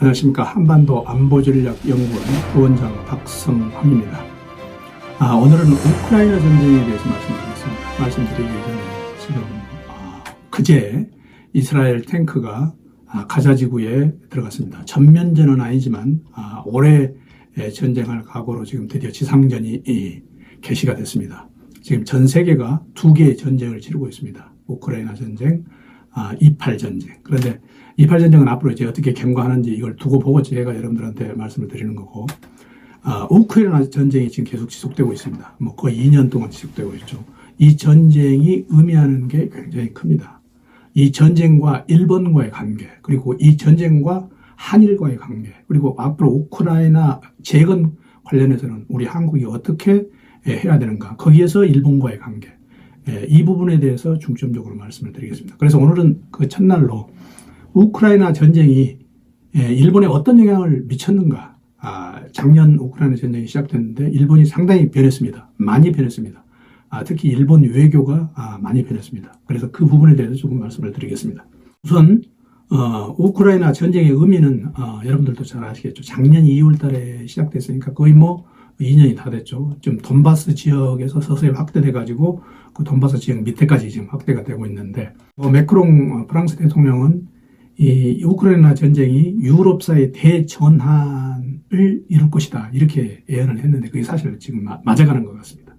안녕하십니까. 한반도 안보전략연구원 부원장 박성환입니다. 오늘은 우크라이나 전쟁에 대해서 말씀드리겠습니다. 말씀드리기 전에 지금 그제 이스라엘 탱크가 가자 지구에 들어갔습니다. 전면전은 아니지만 올해 전쟁할 각오로 지금 드디어 지상전이 개시가 됐습니다. 지금 전 세계가 두 개의 전쟁을 치르고 있습니다. 우크라이나 전쟁, 28 전쟁. 그런데 28 전쟁은 앞으로 이제 어떻게 경과하는지 이걸 두고 보고 제가 여러분들한테 말씀을 드리는 거고, 우크라이나 전쟁이 지금 계속 지속되고 있습니다. 거의 2년 동안 지속되고 있죠. 이 전쟁이 의미하는 게 굉장히 큽니다. 이 전쟁과 일본과의 관계, 그리고 이 전쟁과 한일과의 관계, 그리고 앞으로 우크라이나 재건 관련해서는 우리 한국이 어떻게 해야 되는가, 거기에서 일본과의 관계, 이 부분에 대해서 중점적으로 말씀을 드리겠습니다. 그래서 오늘은 그 첫날로 우크라이나 전쟁이 일본에 어떤 영향을 미쳤는가. 작년 우크라이나 전쟁이 시작됐는데 일본이 상당히 변했습니다. 많이 변했습니다. 특히 일본 외교가 많이 변했습니다. 그래서 그 부분에 대해서 조금 말씀을 드리겠습니다. 우선 우크라이나 전쟁의 의미는 여러분들도 잘 아시겠죠. 작년 2월 달에 시작됐으니까 거의 2년이 다 됐죠. 지금 돈바스 지역에서 서서히 확대돼 가지고 그 돈바스 지역 밑에까지 지금 확대가 되고 있는데, 매크롱 프랑스 대통령은 이 우크라이나 전쟁이 유럽사의 대전환을 이룰 것이다, 이렇게 예언을 했는데 그게 사실 지금 맞아가는 것 같습니다.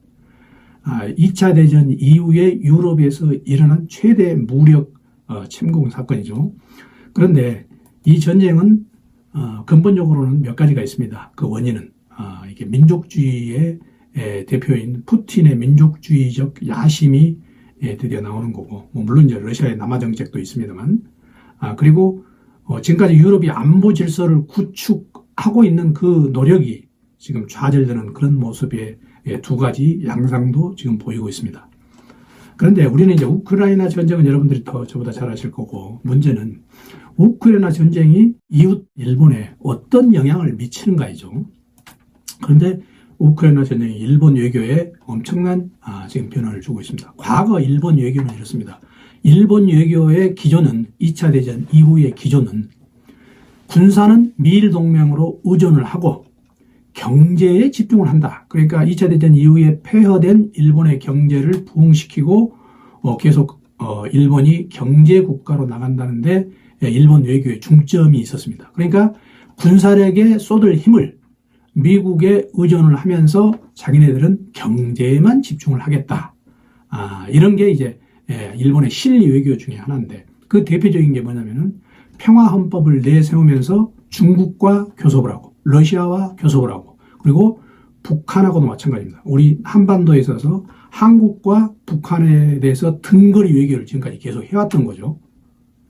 2차 대전 이후에 유럽에서 일어난 최대 무력 침공 사건이죠. 그런데 이 전쟁은 근본적으로는 몇 가지가 있습니다. 그 원인은 이게 민족주의의 대표인 푸틴의 민족주의적 야심이 드디어 나오는 거고, 물론 이제 러시아의 남하 정책도 있습니다만, 그리고 지금까지 유럽이 안보 질서를 구축하고 있는 그 노력이 지금 좌절되는 그런 모습의 두 가지 양상도 지금 보이고 있습니다. 그런데 우리는 이제 우크라이나 전쟁은 여러분들이 더 저보다 잘 아실 거고, 문제는 우크라이나 전쟁이 이웃 일본에 어떤 영향을 미치는가이죠. 그런데 우크라이나 전쟁이 일본 외교에 엄청난 지금 변화를 주고 있습니다. 과거 일본 외교는 이렇습니다. 일본 외교의 기조는 2차 대전 이후의 기조는 군사는 미일 동맹으로 의존을 하고 경제에 집중을 한다. 그러니까 2차 대전 이후에 폐허된 일본의 경제를 부흥시키고 계속 일본이 경제 국가로 나간다는데 일본 외교에 중점이 있었습니다. 그러니까 군사력에 쏟을 힘을 미국에 의존을 하면서 자기네들은 경제에만 집중을 하겠다. 이런 게 이제 일본의 실리 외교 중에 하나인데, 그 대표적인 게 뭐냐면은 평화헌법을 내세우면서 중국과 교섭을 하고 러시아와 교섭을 하고, 그리고 북한하고도 마찬가지입니다. 우리 한반도에 있어서 한국과 북한에 대해서 등거리 외교를 지금까지 계속 해왔던 거죠.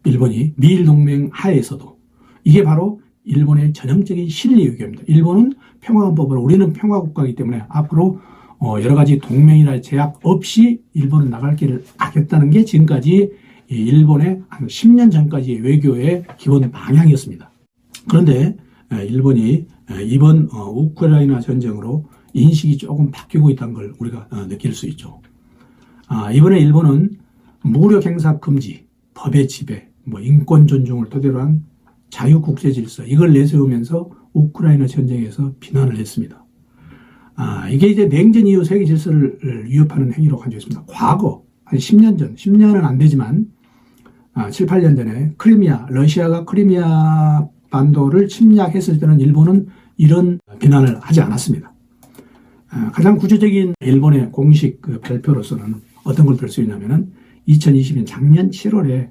일본이 미일 동맹 하에서도. 이게 바로 일본의 전형적인 실리 외교입니다. 일본은 평화헌법을, 우리는 평화국가이기 때문에 앞으로 여러 가지 동맹이나 제약 없이 일본은 나갈 길을 하겠다는 게 지금까지 일본의 한 10년 전까지의 외교의 기본 방향이었습니다. 그런데 일본이 이번 우크라이나 전쟁으로 인식이 조금 바뀌고 있다는 걸 우리가 느낄 수 있죠. 이번에 일본은 무력 행사 금지, 법의 지배, 인권 존중을 토대로 한 자유국제 질서, 이걸 내세우면서 우크라이나 전쟁에서 비난을 했습니다. 이게 이제 냉전 이후 세계 질서를 위협하는 행위로 간주했습니다. 과거, 한 10년 전, 10년은 안 되지만, 7, 8년 전에 러시아가 크리미아 반도를 침략했을 때는 일본은 이런 비난을 하지 않았습니다. 가장 구체적인 일본의 공식 발표로서는 어떤 걸 들 수 있냐면은 2020년 작년 7월에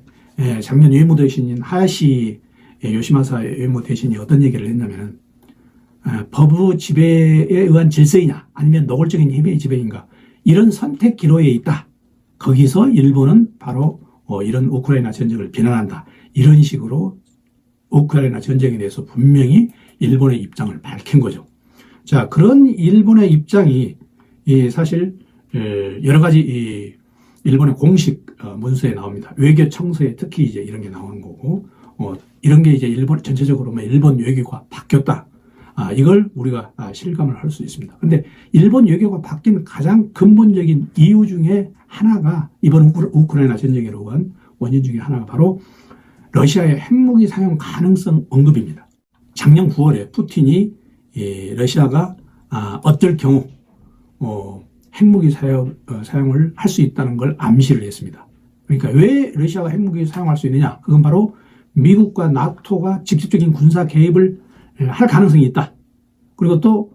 작년 외무대신인 하야시 요시마사 외무대신이 어떤 얘기를 했냐면은, 법의 지배에 의한 질서이냐 아니면 노골적인 힘의 지배인가, 이런 선택 기로에 있다. 거기서 일본은 바로 이런 우크라이나 전쟁을 비난한다. 이런 식으로 우크라이나 전쟁에 대해서 분명히 일본의 입장을 밝힌 거죠. 자, 그런 일본의 입장이 사실 여러 가지 일본의 공식 문서에 나옵니다. 외교 청서에 특히 이제 이런 게 나오는 거고, 이런 게 이제 일본 전체적으로 일본 외교가 바뀌었다. 이걸 우리가 실감을 할 수 있습니다. 그런데 일본 외교가 바뀐 가장 근본적인 이유 중에 하나가 이번 우크라이나 전쟁으로 온 원인 중에 하나가 바로 러시아의 핵무기 사용 가능성 언급입니다. 작년 9월에 푸틴이 러시아가 어떨 경우 핵무기 사용을 할 수 있다는 걸 암시를 했습니다. 그러니까 왜 러시아가 핵무기 사용할 수 있느냐? 그건 바로 미국과 나토가 직접적인 군사 개입을 할 가능성이 있다. 그리고 또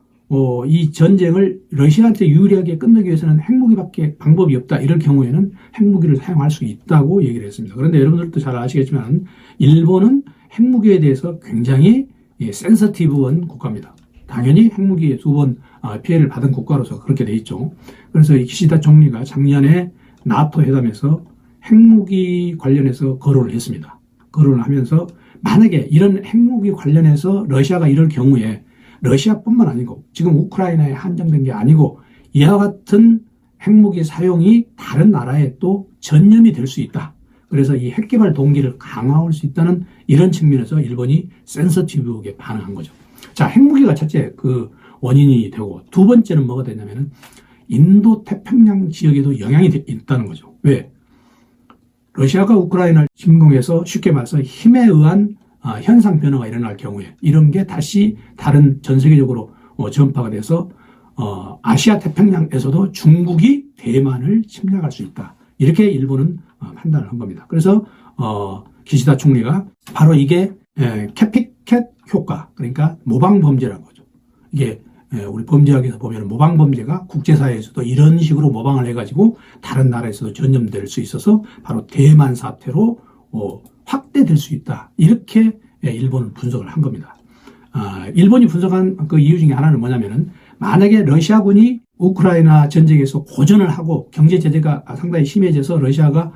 이 전쟁을 러시아한테 유리하게 끝내기 위해서는 핵무기밖에 방법이 없다. 이럴 경우에는 핵무기를 사용할 수 있다고 얘기를 했습니다. 그런데 여러분들도 잘 아시겠지만 일본은 핵무기에 대해서 굉장히 센서티브한 국가입니다. 당연히 핵무기에 2번 피해를 받은 국가로서 그렇게 돼 있죠. 그래서 기시다 총리가 작년에 나토 회담에서 핵무기 관련해서 거론을 했습니다. 거론을 하면서 만약에 이런 핵무기 관련해서 러시아가 이럴 경우에 러시아뿐만 아니고 지금 우크라이나에 한정된 게 아니고 이와 같은 핵무기 사용이 다른 나라에 또 전염이 될 수 있다. 그래서 이 핵개발 동기를 강화할 수 있다는 이런 측면에서 일본이 센서티브하게 반응한 거죠. 자, 핵무기가 첫째 그 원인이 되고 두 번째는 뭐가 되냐면은 인도 태평양 지역에도 영향이 있다는 거죠. 왜? 러시아가 우크라이나를 침공해서 쉽게 말해서 힘에 의한 현상 변화가 일어날 경우에 이런 게 다시 다른 전 세계적으로 전파가 돼서 아시아 태평양에서도 중국이 대만을 침략할 수 있다. 이렇게 일본은 판단을 한 겁니다. 그래서 기시다 총리가 바로 이게 캐피캣 효과, 그러니까 모방 범죄라는 거죠. 이게 우리 범죄학에서 보면 모방 범죄가 국제사회에서도 이런 식으로 모방을 해가지고 다른 나라에서도 전염될 수 있어서 바로 대만 사태로 확대될 수 있다. 이렇게 일본은 분석을 한 겁니다. 일본이 분석한 그 이유 중에 하나는 뭐냐면은 만약에 러시아군이 우크라이나 전쟁에서 고전을 하고 경제 제재가 상당히 심해져서 러시아가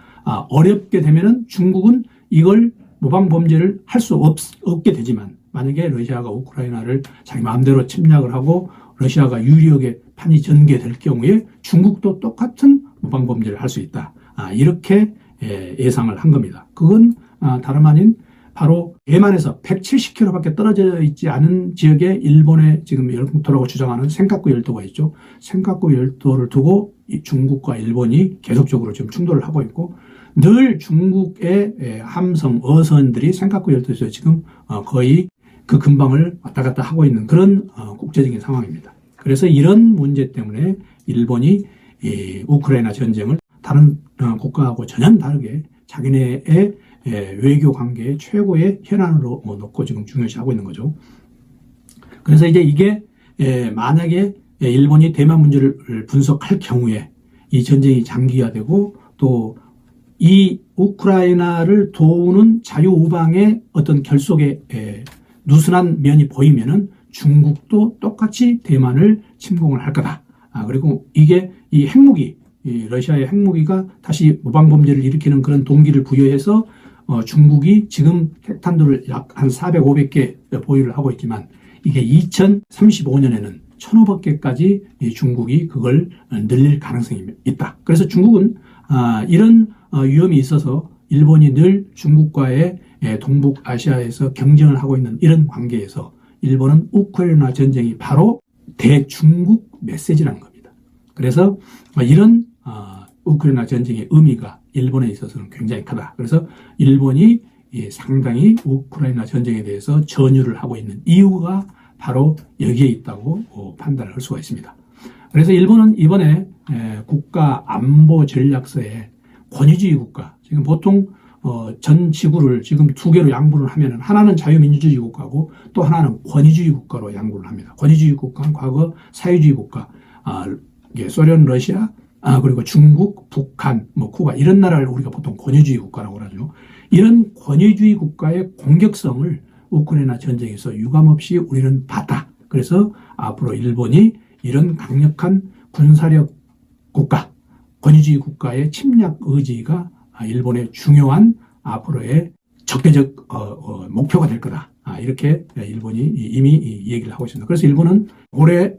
어렵게 되면은 중국은 이걸 모방 범죄를 할 수 없게 되지만 만약에 러시아가 우크라이나를 자기 마음대로 침략을 하고 러시아가 유리하게 판이 전개될 경우에 중국도 똑같은 모방 범죄를 할 수 있다. 이렇게 예상을 한 겁니다. 그건 다름 아닌 바로 대만에서 170km밖에 떨어져 있지 않은 지역에 일본의 지금 열공토라고 주장하는 센카쿠 열도가 있죠. 센카쿠 열도를 두고 중국과 일본이 계속적으로 지금 충돌을 하고 있고 늘 중국의 함성, 어선들이 센카쿠 열도에서 지금 거의 그 근방을 왔다 갔다 하고 있는 그런 국제적인 상황입니다. 그래서 이런 문제 때문에 일본이 우크라이나 전쟁을 다른 국가하고 전혀 다르게 자기네의 외교 관계의 최고의 현안으로 놓고 지금 중요시하고 있는 거죠. 그래서 이제 이게 만약에 일본이 대만 문제를 분석할 경우에 이 전쟁이 장기화되고 또 이 우크라이나를 도우는 자유우방의 어떤 결속의 누순한 면이 보이면은 중국도 똑같이 대만을 침공을 할 거다. 그리고 이게 이 핵무기, 이 러시아의 핵무기가 다시 모방범죄를 일으키는 그런 동기를 부여해서 중국이 지금 핵탄두를 약 한 400, 500개 보유를 하고 있지만 이게 2035년에는 1,500개까지 중국이 그걸 늘릴 가능성이 있다. 그래서 중국은 이런 위험이 있어서 일본이 늘 중국과의 동북아시아에서 경쟁을 하고 있는 이런 관계에서 일본은 우크라이나 전쟁이 바로 대중국 메시지라는 겁니다. 그래서 이런 우크라이나 전쟁의 의미가 일본에 있어서는 굉장히 크다. 그래서 일본이 상당히 우크라이나 전쟁에 대해서 전율을 하고 있는 이유가 바로 여기에 있다고 판단을 할 수가 있습니다. 그래서 일본은 이번에 국가 안보 전략서에 권위주의 국가, 지금 보통 전 지구를 지금 두 개로 양분을 하면 하나는 자유민주주의 국가고 또 하나는 권위주의 국가로 양분을 합니다. 권위주의 국가는 과거 사회주의 국가, 소련, 러시아, 그리고 중국, 북한, 쿠바 이런 나라를 우리가 보통 권위주의 국가라고 하죠. 이런 권위주의 국가의 공격성을 우크라이나 전쟁에서 유감없이 우리는 봤다. 그래서 앞으로 일본이 이런 강력한 군사력 국가, 권위주의 국가의 침략 의지가 일본의 중요한 앞으로의 적대적 목표가 될 거다. 이렇게 일본이 이미 얘기를 하고 있습니다. 그래서 일본은 올해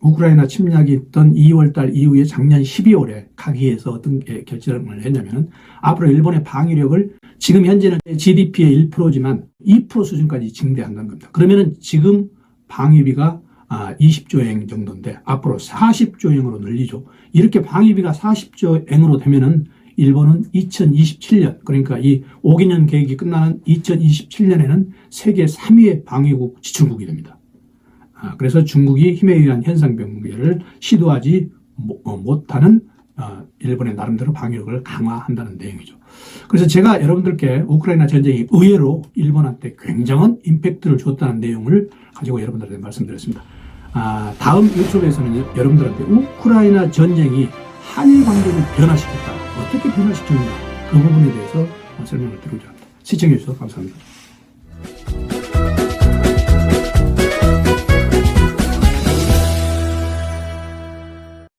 우크라이나 침략이 있던 2월 달 이후에 작년 12월에 카기에서 어떤 결정을 했냐면은 앞으로 일본의 방위력을 지금 현재는 GDP의 1%지만 2% 수준까지 증대한다는 겁니다. 그러면은 지금 방위비가 20조엔 정도인데 앞으로 40조엔으로 늘리죠. 이렇게 방위비가 40조엔으로 되면은 일본은 2027년, 그러니까 이 5개년 계획이 끝나는 2027년에는 세계 3위의 방위국 지출국이 됩니다. 그래서 중국이 힘에 의한 현상병폐를 시도하지 못하는 일본의 나름대로 방위력을 강화한다는 내용이죠. 그래서 제가 여러분들께 우크라이나 전쟁이 의외로 일본한테 굉장한 임팩트를 줬다는 내용을 가지고 여러분들한테 말씀드렸습니다. 다음 유튜브에서는 여러분들한테 우크라이나 전쟁이 한일 관계를 변화시켰다. 어떻게 변화시켰는가 그 부분에 대해서 설명을 드리고자 합니다. 시청해 주셔서 감사합니다.